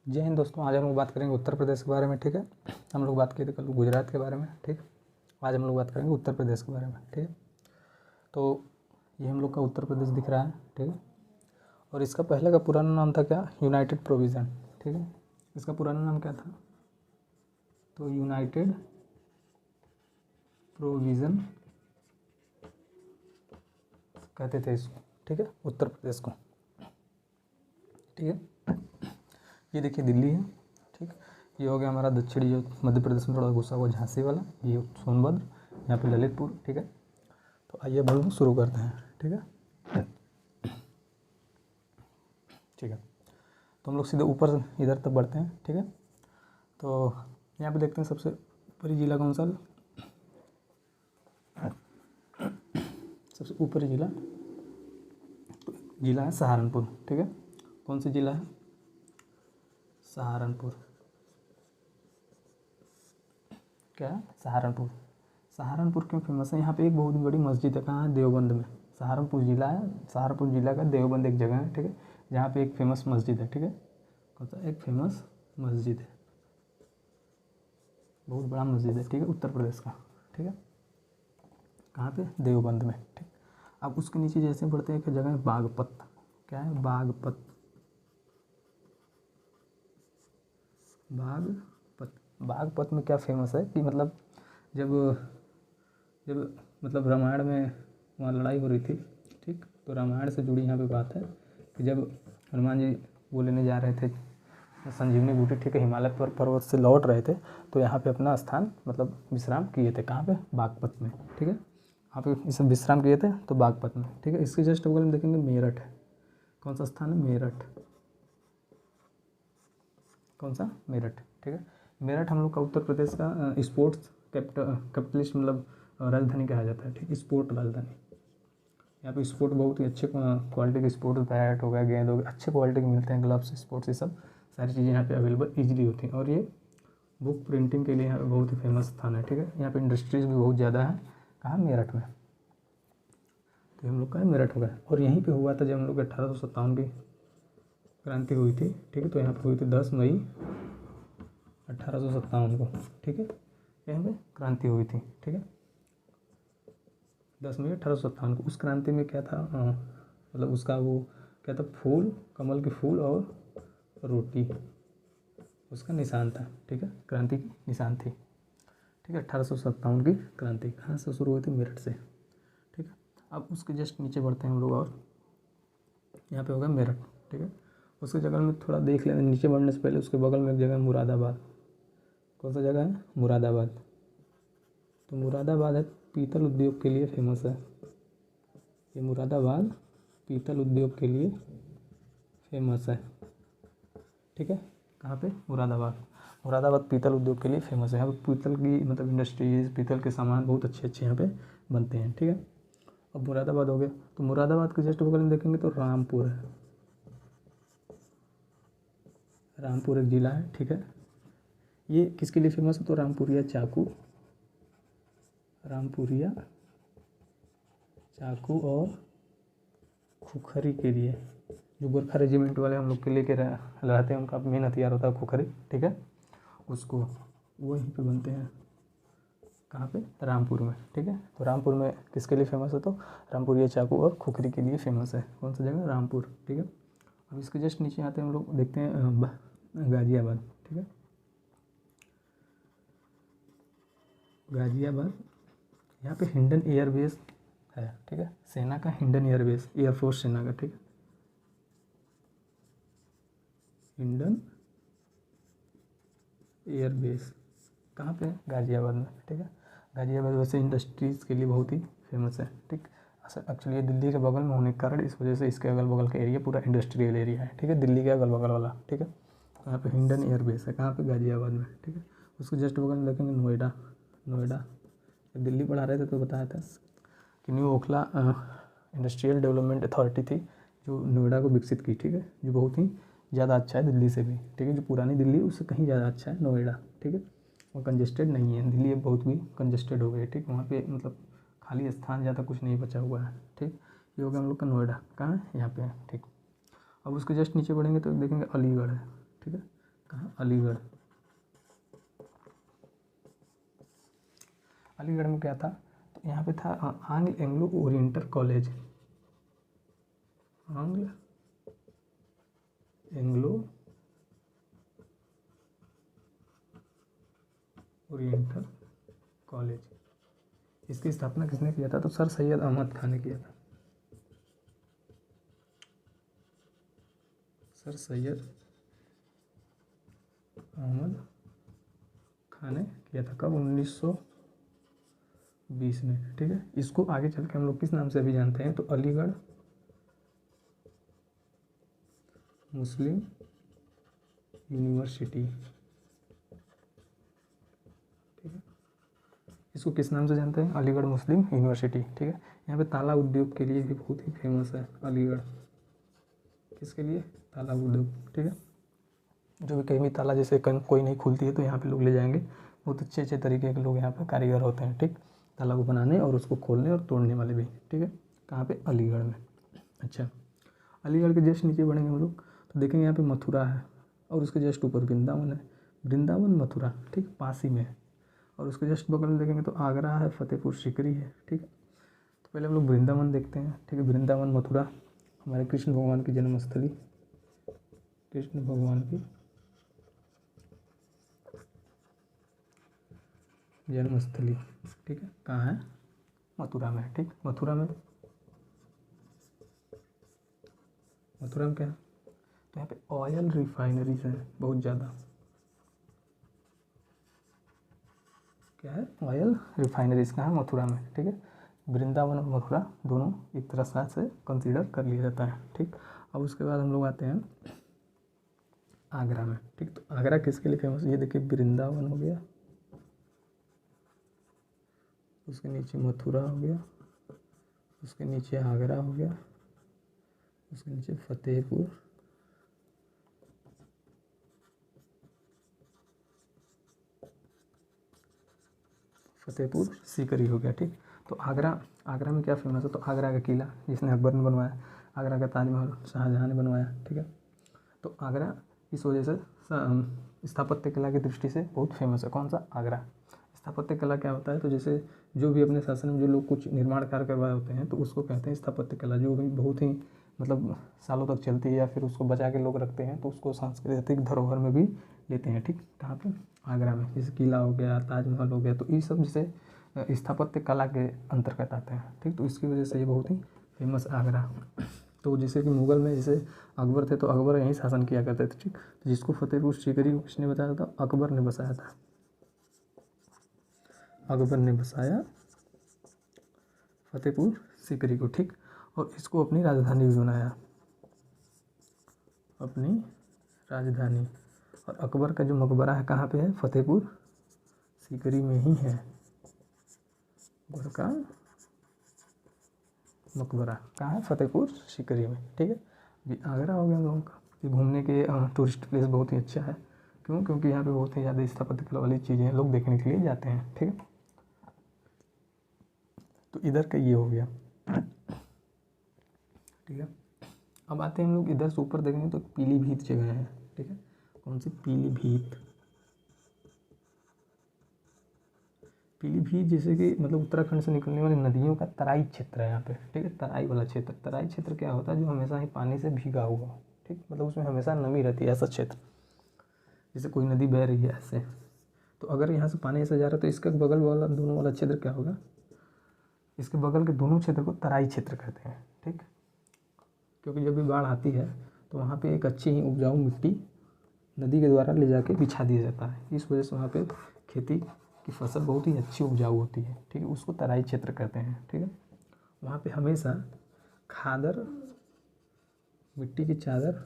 जय हिंद दोस्तों। आज हम लोग बात करेंगे उत्तर प्रदेश के बारे में। ठीक है, हम लोग बात किए थे कल गुजरात के बारे में। ठीक, आज हम लोग बात करेंगे उत्तर प्रदेश के बारे में। ठीक है, तो ये हम लोग का उत्तर प्रदेश दिख रहा है। ठीक है, और इसका पहले का पुराना नाम था क्या? United provision. ठीक है, इसका पुराना नाम क्या था? तो यूनाइटेड प्रोविज़न कहते थे इसको। ठीक है, उत्तर प्रदेश को। ठीक है, ये देखिए दिल्ली है। ठीक, ये हो गया हमारा दक्षिणी जो मध्य प्रदेश में थोड़ा घुसा हुआ झांसी वाला, ये सोनभद्र, यहाँ पे ललितपुर। ठीक है, तो आइए अब हम शुरू करते हैं। ठीक है, ठीक है, तो हम लोग सीधे ऊपर इधर तक बढ़ते हैं। ठीक है, तो यहाँ पे देखते हैं सबसे ऊपरी जिला कौन सा? सबसे ऊपरी जिला है सहारनपुर। ठीक है, कौन सा जिला है? सहारनपुर। क्या है? सहारनपुर। सहारनपुर क्यों फेमस है? यहाँ पे एक बहुत बड़ी मस्जिद है। कहाँ है? देवबंद में। सहारनपुर जिला है, सहारनपुर जिला का देवबंद एक जगह है। ठीक है, जहाँ पे एक फेमस मस्जिद है। ठीक है, कौन सा? एक फेमस मस्जिद है, बहुत बड़ा मस्जिद है। ठीक है, उत्तर प्रदेश का। ठीक है, कहाँ पे? देवबंद में। ठीक, अब उसके नीचे जैसे बढ़ते हैं एक जगह है बागपत। क्या है? बागपत। बागपत में क्या फेमस है कि मतलब जब जब मतलब रामायण में वहाँ लड़ाई हो रही थी। ठीक, तो रामायण से जुड़ी यहाँ पे बात है कि जब हनुमान जी वो लेने जा रहे थे संजीवनी बूटी, ठीक है, हिमालय पर्वत से लौट रहे थे, तो यहाँ पे अपना स्थान मतलब विश्राम किए थे। कहाँ पे? बागपत में। ठीक है, यहाँ पे इस विश्राम किए थे तो बागपत में। ठीक है, इसके जस्ट बगल में देखेंगे मेरठ है। कौन सा स्थान है? मेरठ। कौन सा? मेरठ। ठीक है, मेरठ हम लोग का उत्तर प्रदेश का स्पोर्ट्स कैपिटलिस्ट मतलब राजधानी कहा जाता है। ठीक, स्पोर्ट राजधानी। यहाँ पे स्पोर्ट बहुत ही अच्छे क्वालिटी के स्पोर्ट, बैट हो गया, गेंद हो गया, अच्छे क्वालिटी के मिलते हैं, ग्लव्स, स्पोर्ट्स, ये सब सारी चीज़ें यहाँ पे अवेलेबल ईजिली होती हैं। और ये बुक प्रिंटिंग के लिए यहाँ पे बहुत ही फेमस स्थान है। ठीक है, यहाँ पे इंडस्ट्रीज़ भी बहुत ज़्यादा है। कहाँ? मेरठ में। तो हम लोग का मेरठ हो गया, और यहीं पे हुआ था जब हम लोग 1857 की क्रांति हुई थी। ठीक है, तो यहाँ पे हुई थी 10 मई 1857 को। ठीक है, यहाँ पे क्रांति हुई थी। ठीक है, 10 मई 1857 को। उस क्रांति में क्या था? मतलब उसका वो क्या था? फूल, कमल के फूल और रोटी उसका निशान था। ठीक है, क्रांति की निशान थी। ठीक है, 1857 की क्रांति कहाँ से शुरू हुई थी? मेरठ से। ठीक है, अब उसके जस्ट नीचे बढ़ते हैं हम लोग, और यहाँ पे होगा मेरठ। ठीक है, उसके जगह में थोड़ा देख लेना, नीचे बढ़ने से पहले उसके बगल में एक जगह है मुरादाबाद। कौन सा जगह है? मुरादाबाद। तो मुरादाबाद है पीतल उद्योग के लिए फेमस है। ये मुरादाबाद पीतल उद्योग के लिए फेमस है। ठीक है, कहाँ पे? मुरादाबाद पीतल उद्योग के लिए फेमस है। यहाँ पे पीतल की मतलब इंडस्ट्रीज, पीतल के सामान बहुत अच्छे अच्छे यहाँ पे बनते हैं। ठीक है, अब मुरादाबाद हो गया, तो मुरादाबाद के जस्ट बगल में देखेंगे तो रामपुर है। रामपुर एक ज़िला है। ठीक है, ये किसके लिए फेमस है? तो रामपुरिया चाकू और खुखरी के लिए। जो गोरखा रेजिमेंट वाले हम लोग के लेके रहते हैं, उनका मेन हथियार होता है खुखरी। ठीक है, उसको वहीं पे बनते हैं। कहाँ पे? रामपुर में। ठीक है, तो रामपुर में किसके लिए फेमस है? तो रामपुरिया चाकू और खुखरी के लिए फेमस है। कौन सा जगह? रामपुर। ठीक है, अब इसके जस्ट नीचे आते हैं हम लोग, देखते हैं गाजियाबाद। ठीक है, गाजियाबाद, यहाँ पे हिंडन एयरबेस है। ठीक है, सेना का हिंडन एयरबेस, एयरफोर्स सेना का। ठीक है, हिंडन एयरबेस कहाँ पे है? गाजियाबाद में। ठीक है, गाजियाबाद वैसे इंडस्ट्रीज़ के लिए बहुत ही फेमस है। ठीक, एक्चुअली ये दिल्ली के बगल में होने के कारण इस वजह से इसके अगल बगल का एरिया पूरा इंडस्ट्रियल एरिया है। ठीक है, दिल्ली के अगल बगल वाला। ठीक है, यहाँ पे हिंडन एयरबेस है। कहाँ पे? गाजियाबाद में। ठीक है, उसके जस्ट बगल में देखेंगे नोएडा। जब दिल्ली पढ़ा रहे थे तो बताया था कि new Okhla industrial development authority थी जो नोएडा को विकसित की। ठीक है, जो बहुत ही ज़्यादा अच्छा है दिल्ली से भी। ठीक है, जो पुरानी दिल्ली है उससे कहीं ज़्यादा अच्छा है नोएडा। ठीक है, वो कंजेस्टेड नहीं है। दिल्ली अब बहुत भी कंजेस्टेड हो गई है। ठीक, वहाँ पे मतलब खाली स्थान ज़्यादा कुछ नहीं बचा हुआ है। ठीक, ये हो गया हम लोग का नोएडा। कहाँ है? यहाँ पे है। ठीक, अब उसके जस्ट नीचे बढ़ेंगे तो देखेंगे अलीगढ़ है। ठीक है, कहाँ, अलीगढ़। अलीगढ़ में क्या था, तो यहाँ पे था आंग्ल एंग्लो ओरिएंटल कॉलेज, आंग्ल एंग्लो ओरिएंटल कॉलेज। इसकी स्थापना किसने किया था, तो सर सैयद अहमद खान ने किया था। सर सैयद अहमद खान ने किया था। कब, 1920 में। ठीक है, इसको आगे चल के हम लोग किस नाम से भी जानते हैं, तो अलीगढ़ मुस्लिम यूनिवर्सिटी। ठीक है, इसको किस नाम से जानते हैं, अलीगढ़ मुस्लिम यूनिवर्सिटी। ठीक है, यहाँ पे ताला उद्योग के लिए भी बहुत ही फेमस है अलीगढ़। किसके लिए, ताला उद्योग। ठीक है, जो भी कहीं भी ताला जैसे कोई नहीं खुलती है तो यहाँ पे लोग ले जाएंगे, बहुत अच्छे अच्छे तरीके के लोग यहाँ पे कारीगर होते हैं। ठीक, ताला को बनाने और उसको खोलने और तोड़ने वाले भी। ठीक है, कहाँ पे, अलीगढ़ में। अच्छा, अलीगढ़ के जस्ट नीचे बढ़ेंगे हम लोग तो देखेंगे यहाँ पे मथुरा है, और उसके जस्ट ऊपर वृंदावन है। वृंदावन मथुरा, ठीक, पास ही में है। और उसके जस्ट बगल में देखेंगे तो आगरा है, फतेहपुर सीकरी है। ठीक है, तो पहले हम लोग वृंदावन देखते हैं। ठीक है, वृंदावन मथुरा हमारे कृष्ण भगवान की जन्मस्थली, कृष्ण भगवान की जन्मस्थली। ठीक है, कहाँ है, मथुरा में। ठीक, मथुरा में क्या है, तो यहाँ पे ऑयल रिफाइनरीज हैं बहुत ज़्यादा। क्या है, ऑयल रिफाइनरीज कहाँ है, मथुरा में। ठीक है, वृंदावन और मथुरा दोनों एक तरह से कंसीडर कर लिया जाता है। ठीक, अब उसके बाद हम लोग आते हैं आगरा में। ठीक, तो आगरा किसके लिए फेमस है, ये देखिए वृंदावन हो गया, उसके नीचे मथुरा हो गया, उसके नीचे आगरा हो गया, उसके नीचे फतेहपुर सीकरी हो गया। ठीक, तो आगरा में क्या फेमस है, तो आगरा का किला जिसने अकबर ने बनवाया, आगरा का ताजमहल शाहजहाँ ने बनवाया। ठीक है, तो आगरा इस वजह से स्थापत्य कला की दृष्टि से बहुत फेमस है। कौन सा, आगरा। स्थापत्य कला क्या होता है, तो जैसे जो भी अपने शासन में जो लोग कुछ निर्माण कार्य करवाए होते हैं तो उसको कहते हैं स्थापत्य कला, जो भी बहुत ही मतलब सालों तक चलती है या फिर उसको बचा के लोग रखते हैं, तो उसको सांस्कृतिक धरोहर में भी लेते हैं। ठीक, कहाँ पे, आगरा में। जैसे किला हो गया, ताजमहल हो गया, तो ये सब जैसे स्थापत्य कला के अंतर्गत आते हैं। ठीक, तो इसकी वजह से ये बहुत ही फेमस आगरा। तो जैसे कि मुगल में जैसे अकबर थे तो अकबर यहीं शासन किया करते थे। ठीक, तो जिसको फतेहपुर सीकरी को किसने बताया था, अकबर ने बसाया था, अकबर ने बसाया फतेहपुर सीकरी को। ठीक, और इसको अपनी राजधानी भी बनाया, अपनी राजधानी। और अकबर का जो मकबरा है कहाँ पे है, फतेहपुर सीकरी में ही है, अकबर का मकबरा कहाँ है, फतेहपुर सीकरी में। ठीक है, ये आगरा हो गया हम लोगों का। ये घूमने के टूरिस्ट प्लेस बहुत ही अच्छा है। क्यों, क्योंकि यहाँ पे बहुत ही ज़्यादा स्थापत्य कला वाली चीज़ें लोग देखने के लिए जाते हैं। ठीक है, तो इधर का ये हो गया। ठीक है, अब आते हैं हम लोग इधर से ऊपर देखेंगे तो पीलीभीत जगह है। ठीक है, कौन सी, पीलीभीत। पीलीभीत जैसे कि मतलब उत्तराखंड से निकलने वाली नदियों का तराई क्षेत्र है यहाँ पे। ठीक है, तराई वाला क्षेत्र। तराई क्षेत्र क्या होता है, जो हमेशा ही पानी से भीगा हुआ। ठीक, मतलब उसमें हमेशा नमी रहती है, ऐसा क्षेत्र। जैसे कोई नदी बह रही है ऐसे, तो अगर यहाँ से पानी ऐसे जा रहा है तो इसके बगल वाला दोनों वाला क्षेत्र क्या होगा, इसके बगल के दोनों क्षेत्र को तराई क्षेत्र कहते हैं। ठीक, क्योंकि जब भी बाढ़ आती है तो वहाँ पे एक अच्छी ही उपजाऊ मिट्टी नदी के द्वारा ले जाके बिछा दिया जाता है। इस वजह से वहाँ पे खेती की फसल बहुत ही अच्छी उपजाऊ होती है। ठीक है, उसको तराई क्षेत्र कहते हैं। ठीक है, वहाँ पे हमेशा खादर मिट्टी की चादर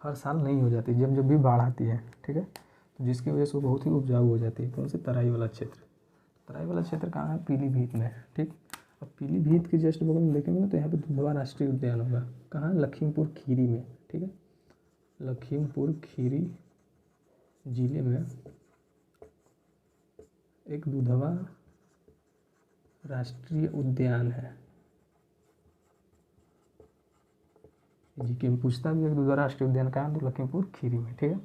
हर साल नहीं हो जाती, जब जब भी बाढ़ आती है। ठीक है, तो जिसकी वजह से वो बहुत ही उपजाऊ हो जाती है। कौन सी, तराई वाला क्षेत्र। तराई वाला क्षेत्र कहाँ है, पीलीभीत में। ठीक, अब पीलीभीत के जस्ट बगल में देखेंगे ना तो यहाँ पे दुधवा राष्ट्रीय उद्यान होगा। कहाँ, लखीमपुर खीरी में। ठीक है, लखीमपुर खीरी जिले में एक दुधवा राष्ट्रीय उद्यान है। जी के पूछता भी है, दुधवा राष्ट्रीय उद्यान कहाँ है, तो लखीमपुर खीरी में। ठीक है,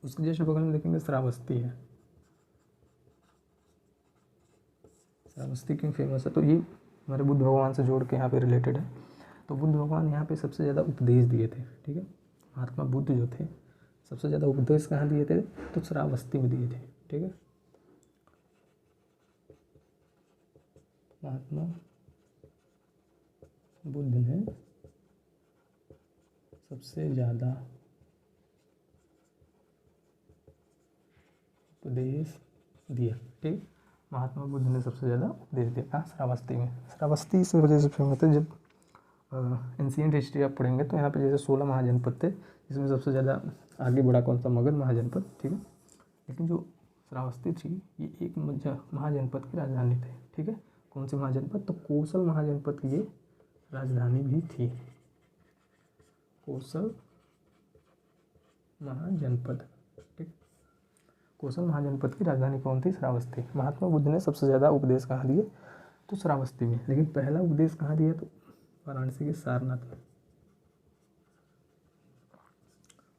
उसके जस्ट बगल में देखेंगे श्रावस्ती है। श्रावस्ती क्यों फेमस है, तो ये हमारे बुद्ध भगवान से जोड़ के यहाँ पे रिलेटेड है। तो बुद्ध भगवान यहाँ पे सबसे ज़्यादा उपदेश दिए थे, ठीक है। महात्मा बुद्ध जो थे सबसे ज़्यादा उपदेश कहाँ दिए थे, तो श्रावस्ती में दिए थे, ठीक है। महात्मा बुद्ध ने सबसे ज़्यादा उपदेश दिया, ठीक। महात्मा बुद्ध ने सबसे ज़्यादा उपदेश दिया कहाँ, श्रावस्ती में। श्रावस्ती इस वजह से फेमस है, जब एंशियंट हिस्ट्री आप पढ़ेंगे तो यहाँ पे जैसे 16 महाजनपद थे, जिसमें सबसे ज़्यादा आगे बढ़ा कौन सा, मगध महाजनपद, ठीक है। लेकिन जो श्रावस्ती थी ये एक महाजनपद की राजधानी थी, ठीक है। कौन सी महाजनपद, तो कोसल महाजनपद की ये राजधानी भी थी, कोसल महाजनपद, ठीक। कोसल महाजनपद की राजधानी कौन थी, श्रावस्ती। महात्मा बुद्ध ने सबसे ज़्यादा उपदेश कहाँ दिए, तो श्रावस्ती में। लेकिन पहला उपदेश कहाँ दिया, तो वाराणसी के सारनाथ में।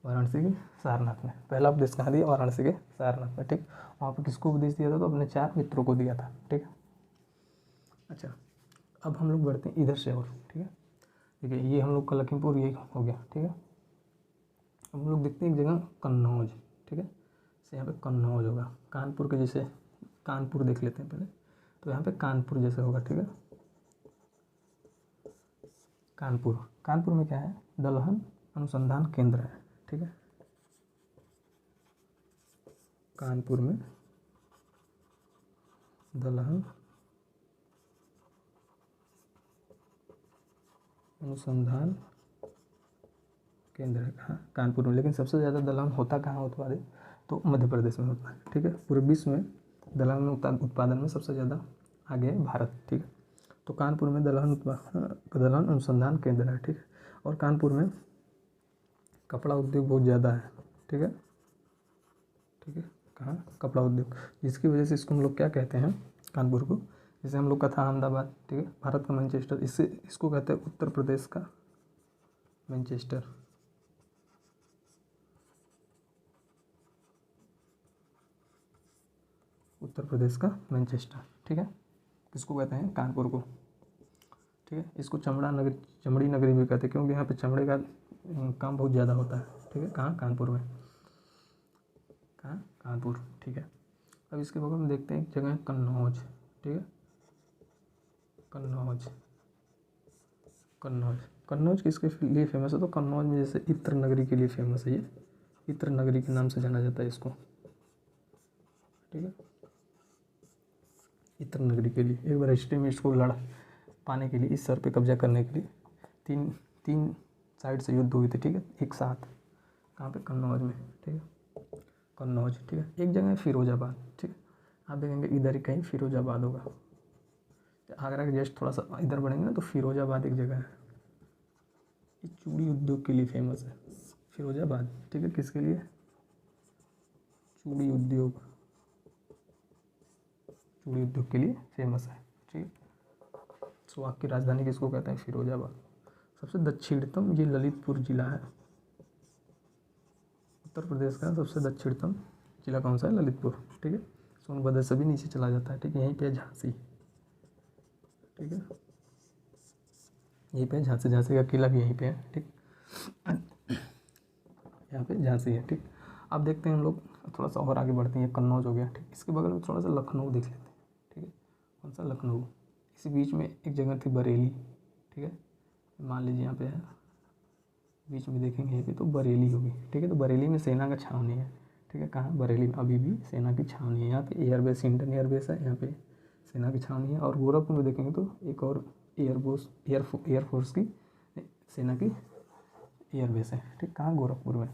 वाराणसी के सारनाथ में पहला उपदेश कहाँ दिया, वाराणसी के सारनाथ में, ठीक। वहाँ पर किसको उपदेश दिया था, तो अपने 4 मित्रों को दिया था, ठीक है। अच्छा, अब हम लोग बढ़ते हैं इधर से और, ठीक है। ठीक है, ये हम लोग का लखीमपुर ये हो गया, ठीक है। अब हम लोग देखते हैं एक जगह कन्नौज, ठीक है। जैसे यहाँ पे कन्नौज होगा, कानपुर के जैसे कानपुर देख लेते हैं पहले, तो यहाँ पे कानपुर जैसे होगा, ठीक है। कानपुर में क्या है, दलहन अनुसंधान केंद्र है, ठीक है। कानपुर में दलहन अनुसंधान केंद्र है कहाँ, कानपुर में। लेकिन सबसे ज़्यादा दलहन होता कहाँ उत्पादित, तो मध्य प्रदेश में होता है, ठीक है। पूरे विश्व में दलहन उत्पादन में सबसे ज़्यादा आगे है भारत, ठीक है। तो कानपुर में दलहन अनुसंधान केंद्र है, ठीक है। और कानपुर में कपड़ा उद्योग बहुत ज़्यादा है, ठीक है, ठीक है। कहाँ, कपड़ा उद्योग, जिसकी वजह से इसको हम लोग क्या कहते हैं, कानपुर को, जैसे हम लोग का था अहमदाबाद, ठीक है, भारत का मैनचेस्टर, इसको कहते हैं उत्तर प्रदेश का मैनचेस्टर। उत्तर प्रदेश का मैनचेस्टर, ठीक है। किसको कहते हैं, कानपुर को, ठीक है। इसको चमड़ी नगरी भी कहते हैं, क्योंकि यहाँ पे चमड़े का काम बहुत ज़्यादा होता है, ठीक है। कहाँ, कानपुर में, कहाँ, कानपुर, ठीक है। अब इसके बगल में देखते हैं एक जगह है कन्नौज, ठीक है। कन्नौज किसके लिए फेमस है, तो कन्नौज में जैसे इत्र नगरी के लिए फेमस है, ये इत्र नगरी के नाम से जाना जाता है इसको, ठीक है। इत्र नगरी के लिए एक बार हिस्ट्री में इसको लड़ा पाने के लिए, इस सर पे कब्जा करने के लिए तीन साइड से युद्ध हुए थे, ठीक है, एक साथ। कहाँ पे, कन्नौज में, ठीक है। कन्नौज, ठीक है। एक जगह है फिरोजाबाद, ठीक है। आप देखेंगे इधर ही कहीं फिरोजाबाद होगा, आगरा के जस्ट थोड़ा सा इधर बढ़ेंगे ना, तो फिरोजाबाद एक जगह है, ये चूड़ी उद्योग के लिए फेमस है फिरोजाबाद, ठीक है। किसके लिए, चूड़ी उद्योग के लिए फेमस है, ठीक है। स्वाक की राजधानी किसको कहते हैं, फिरोजाबाद। सबसे दक्षिणतम ये ललितपुर जिला है, उत्तर प्रदेश का सबसे दक्षिणतम जिला कौन सा है, ललितपुर, ठीक है। सोनभद्र से भी नीचे चला जाता है, ठीक है। यहीं पे झांसी, ठीक है, यहीं पे झांसी का किला भी यहीं पे है, ठीक। यहाँ पे झांसी है, ठीक। अब देखते हैं हम लोग थोड़ा सा और आगे बढ़ते हैं, कन्नौज हो गया, ठीक। इसके बगल में थोड़ा सा लखनऊ देख लेते हैं, ठीक है। कौन सा, लखनऊ। इसी बीच में एक जगह थी बरेली, ठीक है। मान लीजिए यहाँ पे है, बीच में देखेंगे यहीं पे तो बरेली होगी, ठीक है। तो बरेली में सेना का छावनी है, ठीक है। कहाँ, बरेली में अभी भी सेना की छावनी है। यहाँ पे एयरबेस, इंडियन एयरबेस है, यहाँ पे सेना की छावनी है। और गोरखपुर में देखेंगे तो एक और एयरफोर्स की, सेना की एयरबेस है, ठीक। कहाँ, गोरखपुर में।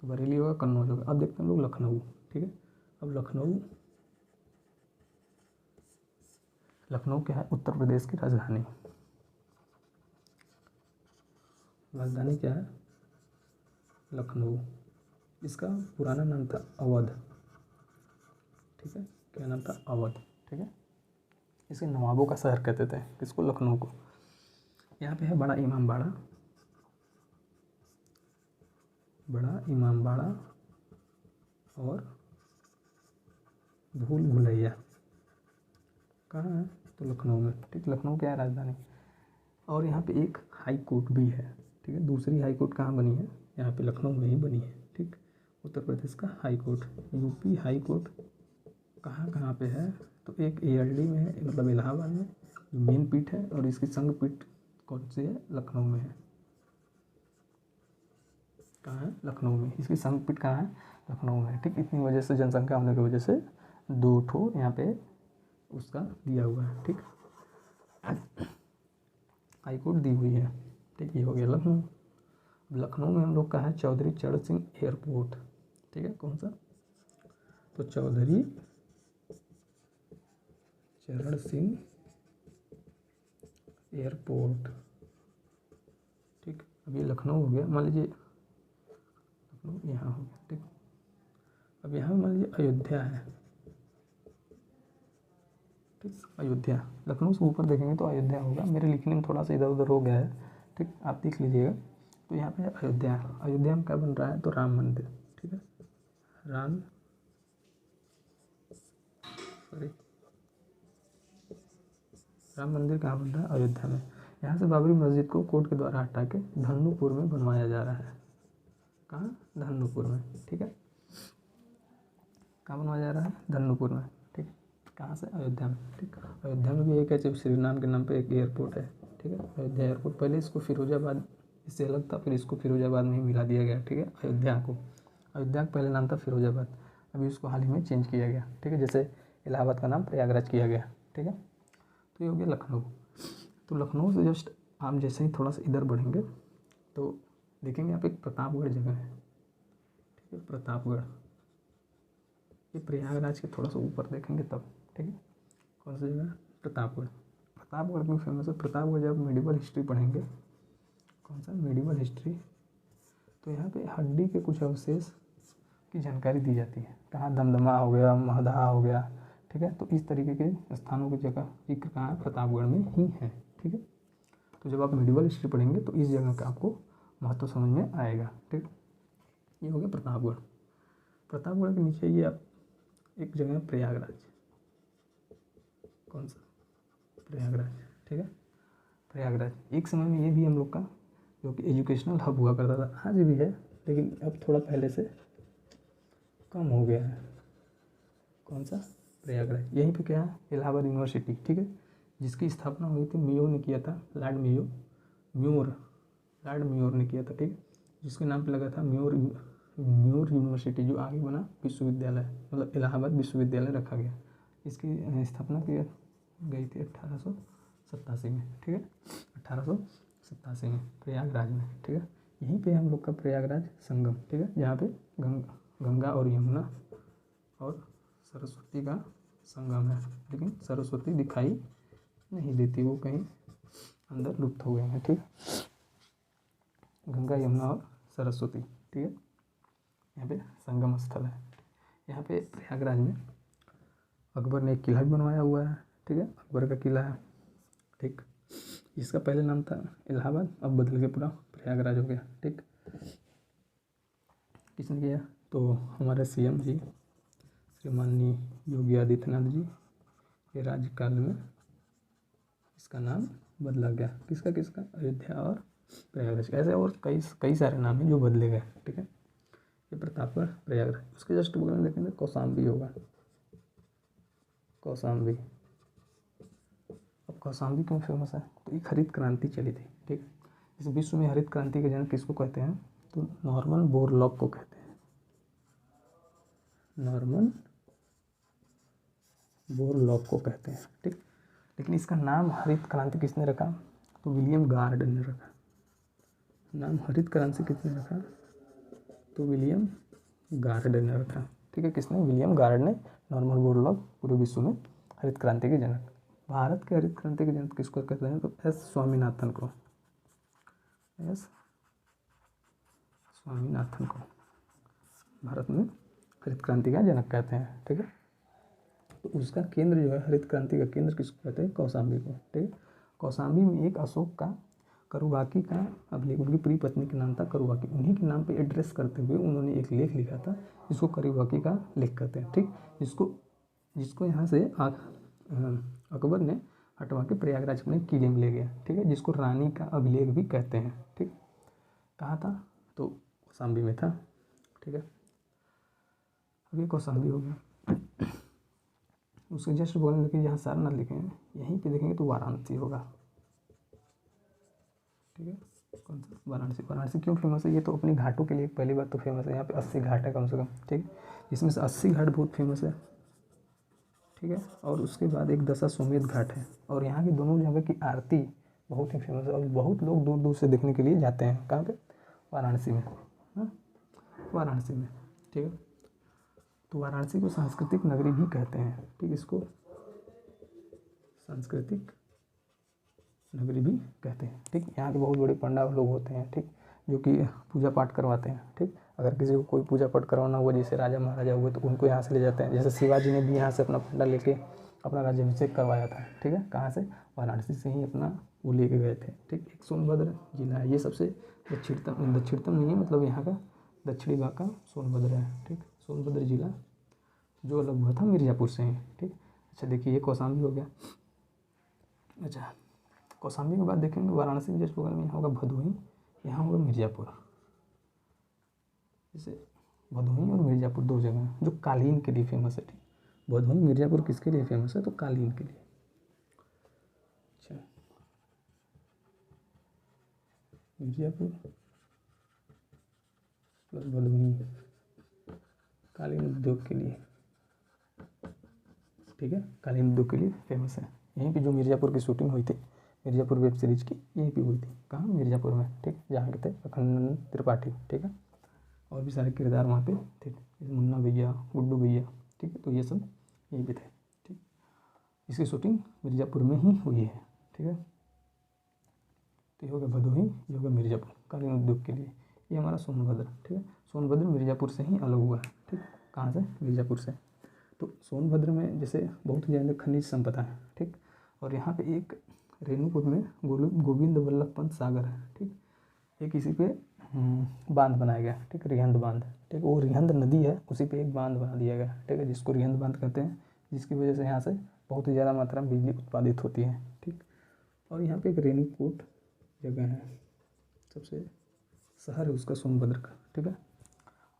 तो बरेली होगा, कन्नौज होगा। अब देखते हैं हम लोग लखनऊ, ठीक है। अब लखनऊ क्या है, उत्तर प्रदेश की राजधानी क्या है, लखनऊ। इसका पुराना नाम था अवध, ठीक है। क्या नाम था, अवध, ठीक है। इसे नवाबों का शहर कहते थे, किसको, लखनऊ को। यहाँ पे है बड़ा इमामबाड़ा, और भूल भुलैया कहाँ है? तो लखनऊ में, ठीक। लखनऊ क्या है? राजधानी। और यहाँ पे एक हाई कोर्ट भी है, ठीक है। दूसरी हाई कोर्ट कहाँ बनी है? यहाँ पे लखनऊ में ही बनी है, ठीक। उत्तर प्रदेश का high court. UP high court कहाँ कहाँ पे है? तो एक ALD में है, मतलब इलाहाबाद में, जो मेन पीठ है, और इसकी संघ पीठ कौन सी है? लखनऊ में है। कहाँ है? लखनऊ में। इसकी संघ पीठ कहाँ है? लखनऊ में, ठीक। इतनी वजह से, जनसंख्या होने की वजह से 2 ठो यहाँ पे उसका दिया हुआ है, ठीक। हाई कोर्ट दी हुई है, ठीक। ये हो गया लखनऊ। लखनऊ में हम लोग का है चौधरी चरण सिंह एयरपोर्ट, ठीक है। कौन सा? तो चौधरी चरण सिंह एयरपोर्ट, ठीक। अब ये लखनऊ हो गया। मान लीजिए लखनऊ यहाँ हो गया, ठीक। अब यहाँ मान लीजिए अयोध्या है, ठीक। अयोध्या, लखनऊ से ऊपर देखेंगे तो अयोध्या होगा। मेरे लिखने में थोड़ा सा इधर उधर हो गया है, ठीक। आप देख लीजिएगा। तो यहाँ पे अयोध्या है। अयोध्या में क्या बन रहा है? तो राम मंदिर, ठीक है। राम मंदिर कहाँ बन रहा है? अयोध्या में। यहाँ से बाबरी मस्जिद को कोर्ट के द्वारा हटा के धन्नूपुर में बनवाया जा रहा है। कहाँ? धन्नूपुर में, ठीक है। कहाँ बनवाया जा रहा है? धन्नूपुर में, ठीक। कहाँ से? अयोध्या में, ठीक। अयोध्या में भी एक है, जब श्री राम के नाम पे एक एयरपोर्ट है, ठीक है। अयोध्या एयरपोर्ट। पहले इसको फिरोजाबाद, इससे अलग था, फिर इसको फिरोजाबाद में ही मिला दिया गया, ठीक है। अयोध्या को, अयोध्या का पहले नाम था फिरोजाबाद, अभी उसको हाल ही में चेंज किया गया, ठीक है। जैसे इलाहाबाद का नाम प्रयागराज किया गया, ठीक है। तो ये हो गया लखनऊ। तो लखनऊ से जस्ट आप जैसे ही थोड़ा सा इधर बढ़ेंगे तो देखेंगे यहाँ पे एक प्रतापगढ़ जगह है, ठीक है। प्रतापगढ़, ये प्रयागराज के थोड़ा सा ऊपर देखेंगे तब, ठीक है। कौन सी जगह? प्रतापगढ़। प्रतापगढ़ क्यों फेमस है? प्रतापगढ़ जब मेडिवल हिस्ट्री पढ़ेंगे, कौन सा? मेडिवल हिस्ट्री, तो यहाँ पे हड्डी के कुछ अवशेष की जानकारी दी जाती है। कहाँ? दमदमा हो गया, महदहा हो गया, ठीक है। तो इस तरीके के स्थानों की जगह जिक्र कहाँ है? प्रतापगढ़ में ही है, ठीक है। तो जब आप मेडिवल हिस्ट्री पढ़ेंगे तो इस जगह का आपको महत्व समझ में आएगा, ठीक। ये हो गया प्रतापगढ़। प्रतापगढ़ के नीचे ये आप एक जगह है प्रयागराज। कौन सा? प्रयागराज, ठीक है। प्रयागराज एक समय में ये भी हम लोग का जो कि एजुकेशनल हब हुआ करता था, आज भी है, लेकिन अब थोड़ा पहले से कम हो गया है। कौन सा? प्रयागराज। यहीं पे क्या है? इलाहाबाद यूनिवर्सिटी, ठीक है, जिसकी स्थापना हुई थी मियो ने किया था, लॉर्ड म्योर ने किया था, ठीक है। जिसके नाम पे लगा था म्योर यूनिवर्सिटी, जो आगे बना विश्वविद्यालय, मतलब इलाहाबाद विश्वविद्यालय रखा गया। इसकी स्थापना की गई थी 1887 में, ठीक है। 1887 में प्रयागराज में, ठीक है। यहीं पे हम लोग का प्रयागराज संगम, ठीक है, जहाँ पे गंगा और यमुना और सरस्वती का संगम है। लेकिन सरस्वती दिखाई नहीं देती, वो कहीं अंदर लुप्त हो गए हैं, ठीक। गंगा यमुना और सरस्वती, ठीक है। यहाँ पे संगम स्थल है। यहाँ पे प्रयागराज में अकबर ने एक किला भी बनवाया हुआ है, ठीक है। अकबर का किला है, ठीक। इसका पहले नाम था इलाहाबाद, अब बदल के पूरा प्रयागराज हो गया, ठीक। किसने किया? तो हमारे CM जी श्री माननीय योगी आदित्यनाथ जी के राज्यकाल में इसका नाम बदला गया। किसका? अयोध्या और प्रयागराज। ऐसे और कई सारे नाम हैं जो बदले गए, ठीक है। ये प्रतापगढ़, प्रयागराज। उसके जस्ट बगल में देखेंगे कौशाम्बी होगा, कौशाम्बी। अब कौशाम्बी क्यों फेमस है? तो एक हरित क्रांति चली थी, ठीक। इस विश्व में हरित क्रांति के जनक किसको कहते हैं? तो नॉर्मन बोरलॉग को कहते हैं। नॉर्मन बोरलॉग को कहते हैं, ठीक। लेकिन इसका नाम हरित क्रांति किसने रखा? तो विलियम गार्ड ने रखा। नाम हरित क्रांति किसने रखा? तो विलियम गार्ड ने रखा, ठीक है। किसने? विलियम गार्ड ने। नॉर्मन बोरलॉग पूरे विश्व में हरित क्रांति के जनक। भारत के हरित क्रांति के जनक किसको कहते हैं? तो S स्वामीनाथन को। S स्वामीनाथन को भारत में हरित क्रांति का जनक कहते हैं, ठीक है। तो उसका केंद्र जो है, हरित क्रांति का केंद्र किसको कहते हैं? कौशाम्बी को, ठीक है। कौशाम्बी में एक अशोक का करुवाकी का अभिलेख, उनकी प्रिय पत्नी का नाम था करुवाकी, उन्हीं के नाम पे एड्रेस करते हुए उन्होंने एक लेख लिखा था, जिसको करुवाकी का लेख कहते हैं। ठीक, जिसको यहाँ से अकबर ने हटवा के प्रयागराज अपने किले में ले गया। ठीक है, जिसको रानी का अभिलेख भी कहते हैं। ठीक, कहाँ था? तो कौशाम्बी में था। ठीक है, अब ये कौशाम्बी हो गया। उसके जस्ट बगल में देखिए जहाँ सारनाथ लिखे हैं, यहीं पे देखेंगे तो वाराणसी होगा। ठीक है, कौन सा? वाराणसी। वाराणसी क्यों फेमस है? ये तो अपनी घाटों के लिए पहली बात तो फेमस है। यहाँ पे 80 घाट है कम से कम। ठीक है, इसमें से 80 घाट बहुत फेमस है। ठीक है, और उसके बाद एक दशाश्वमेध घाट है, और यहाँ की दोनों जगह की आरती बहुत ही फेमस है, और बहुत लोग दूर दूर से देखने के लिए जाते हैं। कहाँ पे? वाराणसी में। हाँ, वाराणसी में। ठीक है, तो वाराणसी को सांस्कृतिक नगरी भी कहते हैं। ठीक, इसको सांस्कृतिक नगरी भी कहते हैं। ठीक, यहाँ के बहुत बड़े पंडित लोग होते हैं। ठीक, जो कि पूजा पाठ करवाते हैं। ठीक, अगर किसी को कोई पूजा पाठ करवाना हुआ, जैसे राजा महाराजा हुए, तो उनको यहाँ से ले जाते हैं। जैसे शिवाजी ने भी यहाँ से अपना पंडा लेके अपना राज्याभिषेक करवाया था। ठीक है, कहाँ से? वाराणसी से ही अपना वो लेके गए थे। ठीक, एक सोनभद्र जिला है, ये सबसे दक्षिणतम नहीं है, मतलब यहाँ का दक्षिणी भाग का सोनभद्र है। ठीक, सोनभद्र जिला जो अलग हुआ था मिर्ज़ापुर से ही। ठीक, अच्छा देखिए ये कौशाम्बी हो गया। अच्छा, कौशाम्बी के बाद देखेंगे वाराणसी के जस्ट बगल में यहाँ होगा भदोही, यहाँ होगा मिर्ज़ापुर। जैसे भदोही और मिर्ज़ापुर दो जगह हैं जो कालीन के लिए फेमस है। ठीक, भदोही मिर्ज़ापुर किसके लिए फेमस है? तो कालीन के लिए। अच्छा, मिर्ज़ापुर प्लस भदोही कालीन उद्योग के लिए। ठीक है, कालीन उद्योग के लिए फेमस है। यहीं पे जो मिर्ज़ापुर की शूटिंग हुई थी, मिर्ज़ापुर वेब सीरीज की, यहीं पे हुई थी। कहाँ? मिर्ज़ापुर में। ठीक, जहाँ के थे अखंड त्रिपाठी। ठीक है, और भी सारे किरदार वहाँ पे थे, जैसे मुन्ना भैया, गुड्डू भैया। ठीक है, तो ये सब यहीं पे थे। ठीक, इसकी शूटिंग मिर्ज़ापुर में ही हुई है। ठीक है, तो ये हो गया भदोही, ये हो गया मिर्ज़ापुर कालीन उद्योग के लिए। ये हमारा सोनभद्र। ठीक है, सोनभद्र मिर्ज़ापुर से ही अलग हुआ है। ठीक, कहाँ से? मिर्ज़ापुर से। तो सोनभद्र में जैसे बहुत ही ज़्यादा खनिज संपदा है। ठीक, और यहाँ पे एक रेणुकूट में गोविंद वल्लभ पंत सागर है। ठीक, एक इसी पे बांध बनाया गया। ठीक, रिहंद बांध। ठीक, वो रिहंद नदी है, उसी पे एक बांध बना दिया गया। ठीक है, जिसको रिहंद बांध कहते हैं, जिसकी वजह से यहाँ से बहुत ही ज़्यादा मात्रा में बिजली उत्पादित होती है। ठीक, और यहाँ पे एक रेणुकूट जगह है, सबसे शहर है उसका सोनभद्र का। ठीक है,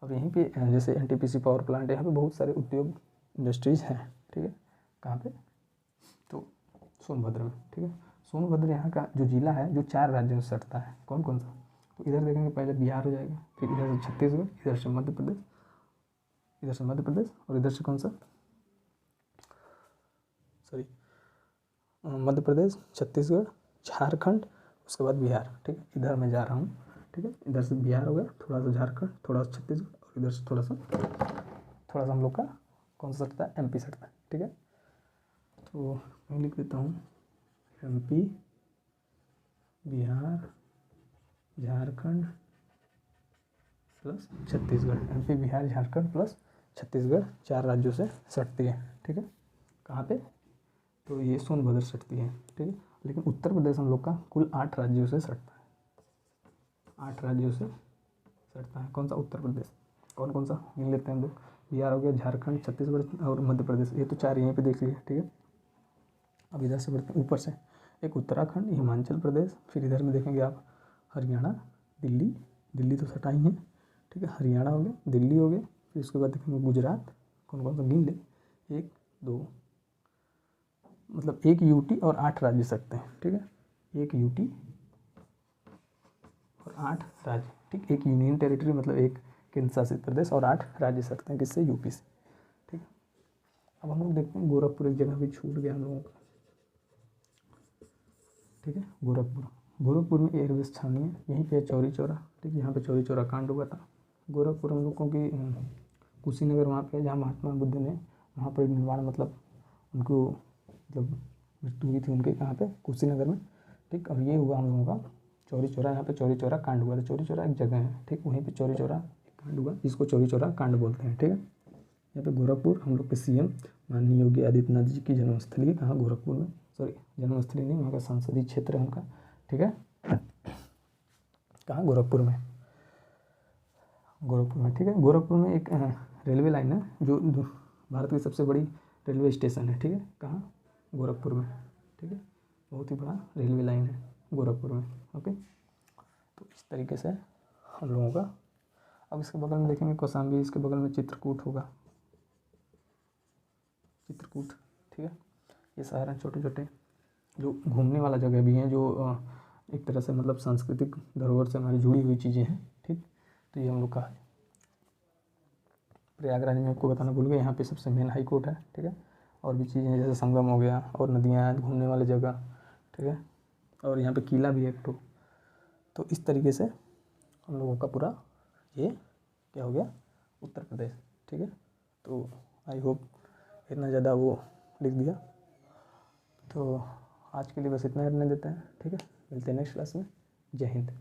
और यहीं पे जैसे NTPC पावर प्लांट है, यहाँ पे बहुत सारे उद्योग इंडस्ट्रीज़ हैं। ठीक है, कहाँ पे? तो सोनभद्र में। ठीक है, सोनभद्र यहाँ का जो जिला है जो 4 राज्यों से सटता है। कौन कौन सा? तो इधर देखेंगे पहले बिहार हो जाएगा, फिर इधर से छत्तीसगढ़, इधर से मध्य प्रदेश, इधर से मध्य प्रदेश, और इधर से कौन सा? सॉरी, मध्य प्रदेश, छत्तीसगढ़, झारखंड, उसके बाद बिहार। ठीक है, इधर मैं जा रहा हूँ। ठीक है, इधर से बिहार हो गया, थोड़ा सा झारखंड, थोड़ा सा छत्तीसगढ़, और इधर से थोड़ा सा हम लोग का कौन सा सटता है? MP सटता है। ठीक है, तो मैं लिख देता हूँ MP, Bihar, Jharkhand plus Chhattisgarh. MP, Bihar, Jharkhand plus Chhattisgarh 4 राज्यों से सटती है। ठीक है, कहाँ पे? तो ये सोनभद्र सटती है। ठीक है, लेकिन उत्तर प्रदेश हम लोग का कुल 8 राज्यों से सटता है। 8 राज्यों से सटता है। कौन सा? उत्तर प्रदेश। कौन कौन सा गिन लेते हैं हम लोग? बिहार हो गया, झारखंड, छत्तीसगढ़ और मध्य प्रदेश। ये तो 4 यहीं पे देख लिए। ठीक है, अब इधर से बढ़ते हैं ऊपर से। एक उत्तराखंड, हिमाचल प्रदेश, फिर इधर में देखेंगे आप हरियाणा, दिल्ली तो सटा ही है। ठीक है, हरियाणा हो गया, दिल्ली हो गया, फिर उसके बाद देखेंगे गुजरात। कौन कौन सा गिन ले? 1 2, मतलब 1 UT और 8 राज्य सटते हैं। ठीक है, 1 UT और 8 राज्य। ठीक, 1 यूनियन टेरिटरी मतलब 1 केंद्र शासित प्रदेश, और 8 राज्य सटते हैं किससे? UP से। ठीक है, अब हम लोग देखते हैं गोरखपुर, एक जगह भी छूट गया हम लोगों का। ठीक है, गोरखपुर में एयरवेज छावनी है, यहीं पे चौरी चौरा। ठीक, यहाँ पे चौरी चौरा कांड हुआ था। गोरखपुर हम लोगों की कुशीनगर वहाँ पे, जहाँ महात्मा बुद्ध ने वहाँ पर निर्माण, मतलब उनको मतलब मृत्यु हुई थी उनके, कहाँ पे? कुशीनगर में। ठीक, और ये हुआ हम लोगों का चौरी चौरा, यहाँ पे चौरी चौरा कांड हुआ था। चौरी चौरा एक जगह है। ठीक, वहीं पे चौरी चौरा कांड हुआ, जिसको चौरी चौरा कांड बोलते हैं। ठीक है, यहाँ पे गोरखपुर हम लोग के CM माननीय योगी आदित्यनाथ जी की जन्मस्थली है। कहाँ? गोरखपुर में। सॉरी, जन्मस्थली नहीं, वहाँ का संसदीय क्षेत्र है उनका। ठीक है, कहाँ, गोरखपुर में, गोरखपुर में, ठीक है। गोरखपुर में एक रेलवे लाइन है जो भारत की सबसे बड़ी रेलवे स्टेशन है, ठीक है। कहाँ, गोरखपुर में, ठीक है। बहुत ही बड़ा रेलवे लाइन है गोरखपुर में। ओके, तो इस तरीके से हम लोगों का, अब इसके बगल में देखेंगे कौशाम्बी, इसके बगल में चित्रकूट होगा, चित्रकूट, ठीक है। ये शहर हैं छोटे छोटे जो घूमने वाला जगह भी हैं, जो एक तरह से मतलब सांस्कृतिक धरोहर से हमारी जुड़ी हुई चीज़ें हैं, ठीक। तो ये हम लोग का है। प्रयागराज में आपको बताना भूल गया, यहाँ पे सबसे मेन हाई कोर्ट है, ठीक है। और भी चीज़ें हैं जैसे संगम हो गया और नदियाँ हैं, घूमने वाली जगह, ठीक है। और यहाँ पे किला भी है एक ठो। तो इस तरीके से हम लोगों का पूरा ये क्या हो गया, उत्तर प्रदेश, ठीक है। तो आई होप इतना ज़्यादा वो लिख दिया। तो आज के लिए बस इतना ही रहने देते हैं, ठीक है। मिलते हैं नेक्स्ट क्लास में। जय हिंद।